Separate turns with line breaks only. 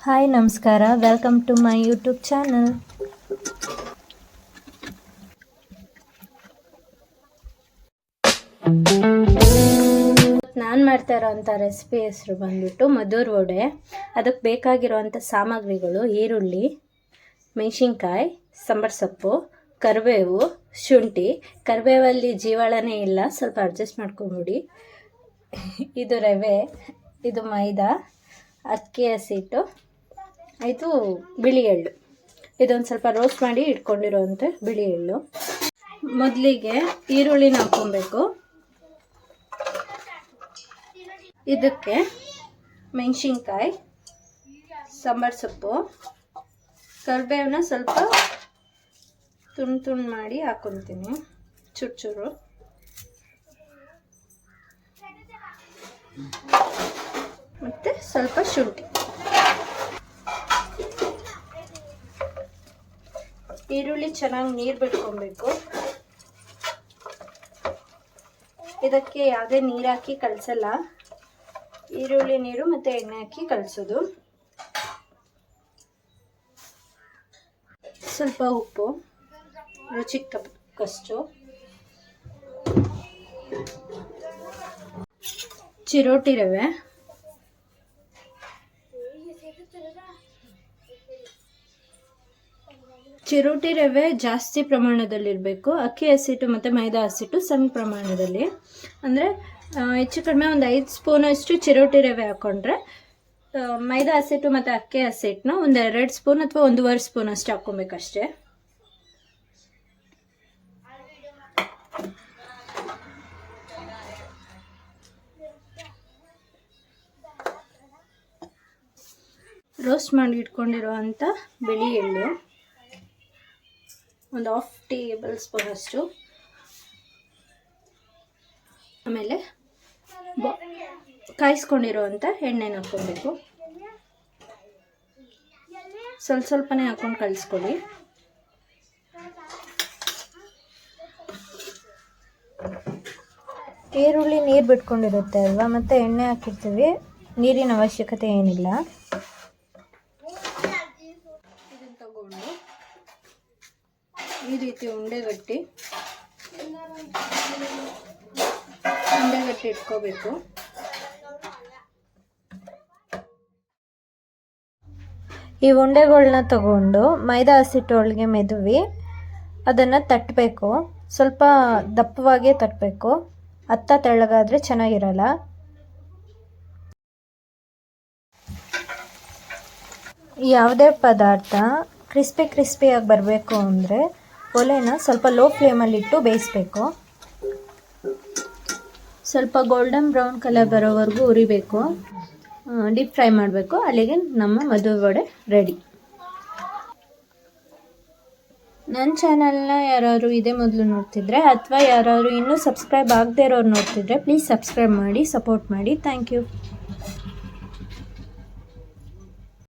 Hi ನಮಸ್ಕಾರ, welcome to my YouTube channel. ನಾನು ಮಾಡ್ತಾ ಇರೋವಂಥ ರೆಸಿಪಿ ಹೆಸರು ಬಂದ್ಬಿಟ್ಟು ಮಧುರ್ ವಡೆ. ಅದಕ್ಕೆ ಬೇಕಾಗಿರೋವಂಥ ಸಾಮಗ್ರಿಗಳು: ಈರುಳ್ಳಿ, ಮೆಣಸಿನ್ಕಾಯಿ, ಸಾಂಬಾರು ಸೊಪ್ಪು, ಕರಿಬೇವು, ಶುಂಠಿ. ಕರಿಬೇವಲ್ಲಿ ಜೀವಾಳನೇ ಇಲ್ಲ, ಸ್ವಲ್ಪ ಅಡ್ಜಸ್ಟ್ ಮಾಡ್ಕೊಂಬಿಡಿ. ಇದು ರವೆ, ಇದು ಮೈದಾ, ಅಕ್ಕಿ ಹಸಿಟ್ಟು, ಇದು ಬಿಳಿ ಎಳ್ಳು. ಇದೊಂದು ಸ್ವಲ್ಪ ರೋಸ್ಟ್ ಮಾಡಿ ಇಟ್ಕೊಂಡಿರೋವಂಥ ಬಿಳಿ ಎಳ್ಳು. ಮೊದಲಿಗೆ ಈರುಳ್ಳಿನ ಹಾಕ್ಕೊಬೇಕು. ಇದಕ್ಕೆ ಮೆಣಸಿನ್ಕಾಯಿ, ಸಾಂಬಾರು ಸೊಪ್ಪು, ಕರಿಬೇವನ್ನ ಸ್ವಲ್ಪ ತುಂಡು ಮಾಡಿ ಹಾಕ್ಕೊತೀನಿ, ಚೂರು ಚೂರು. ಮತ್ತು ಸ್ವಲ್ಪ ಶುಂಠಿ. ಈರುಳ್ಳಿ ಚೆನ್ನಾಗಿ ನೀರು ಬಿಟ್ಕೊಬೇಕು. ಇದಕ್ಕೆ ಯಾವುದೇ ನೀರು ಹಾಕಿ ಕಲಸಲ್ಲ, ಈರುಳ್ಳಿ ನೀರು ಮತ್ತು ಎಣ್ಣೆ ಹಾಕಿ ಕಲಸೋದು. ಸ್ವಲ್ಪ ಉಪ್ಪು, ರುಚಿಗೆ ತಕ್ಕಷ್ಟು, ಚಿರೋಟಿ ರವೆ, ಚಿರೋಟಿ ರವೆ ಜಾಸ್ತಿ ಪ್ರಮಾಣದಲ್ಲಿರಬೇಕು. ಅಕ್ಕಿ ಹಸಿಟ್ಟು ಮತ್ತು ಮೈದಾ ಹಸಿಟ್ಟು ಸಣ್ಣ ಪ್ರಮಾಣದಲ್ಲಿ, ಅಂದರೆ ಹೆಚ್ಚು ಕಡಿಮೆ ಒಂದು 5 ಸ್ಪೂನಷ್ಟು ಚಿರೋಟಿ ರವೆ ಹಾಕ್ಕೊಂಡ್ರೆ, ಮೈದಾ ಹಸಿಟ್ಟು ಮತ್ತು ಅಕ್ಕಿ ಹಸಿಟ್ಟನ್ನ ಒಂದು 2 ಸ್ಪೂನ್ ಅಥವಾ 1.5 ಸ್ಪೂನ್ ಅಷ್ಟು ಹಾಕ್ಕೊಬೇಕಷ್ಟೇ. ರೋಸ್ಟ್ ಮಾಡಿ ಇಟ್ಕೊಂಡಿರುವಂಥ ಬಿಳಿ ಎಳ್ಳು ಒಂದು 1/2 ಟೇಬಲ್ ಸ್ಪೂನ್ ಅಷ್ಟು. ಆಮೇಲೆ ಕಾಯಿಸ್ಕೊಂಡಿರುವಂಥ ಎಣ್ಣೆನ ಹಾಕ್ಕೊಬೇಕು. ಸ್ವಲ್ಪನೇ ಹಾಕ್ಕೊಂಡು ಕಲಿಸ್ಕೊಳ್ಳಿ. ಈರುಳ್ಳಿ ನೀರು ಬಿಟ್ಕೊಂಡಿರುತ್ತೆ ಅಲ್ವಾ, ಮತ್ತು ಎಣ್ಣೆ ಹಾಕಿರ್ತೀವಿ, ನೀರಿನ ಅವಶ್ಯಕತೆ ಏನಿಲ್ಲ. ಇದನ್ನು ತಗೊಂಡು ಈ ರೀತಿ ಉಂಡೆಗಟ್ಟಿ ಇಟ್ಕೋಬೇಕು. ಈ ಉಂಡೆಗಳನ್ನ ತಗೊಂಡು ಮೈದಾ ಹಸಿಟ್ಟೊಳಗೆ ಮೆದುವಿ ಅದನ್ನು ತಟ್ಟಬೇಕು. ಸ್ವಲ್ಪ ದಪ್ಪವಾಗೇ ತಟ್ಟಬೇಕು, ತೆಳ್ಳಗಾದರೆ ಚೆನ್ನಾಗಿರಲ್ಲ. ಯಾವುದೇ ಪದಾರ್ಥ ಕ್ರಿಸ್ಪಿಯಾಗಿ ಬರಬೇಕು ಅಂದರೆ ಒಲೆನ ಸ್ವಲ್ಪ ಲೋ ಫ್ಲೇಮಲ್ಲಿಟ್ಟು ಬೇಯಿಸಬೇಕು. ಸ್ವಲ್ಪ ಗೋಲ್ಡನ್ ಬ್ರೌನ್ ಕಲರ್ ಬರೋವರೆಗೂ ಉರಿಬೇಕು, ಡೀಪ್ ಫ್ರೈ ಮಾಡಬೇಕು. ಅಲ್ಲಿಗೆ ನಮ್ಮ ಮಧುರ್ ವಡೆ ರೆಡಿ. ನನ್ನ ಚಾನಲ್ನ ಯಾರಾದ್ರು ಇದೇ ಮೊದಲು ನೋಡ್ತಿದ್ರೆ ಅಥವಾ ಯಾರಾದ್ರು ಇನ್ನೂ ಸಬ್ಸ್ಕ್ರೈಬ್ ಆಗದೇ ಇರೋರು ನೋಡ್ತಿದ್ರೆ ಪ್ಲೀಸ್ ಸಬ್ಸ್ಕ್ರೈಬ್ ಮಾಡಿ, ಸಪೋರ್ಟ್ ಮಾಡಿ. Thank you.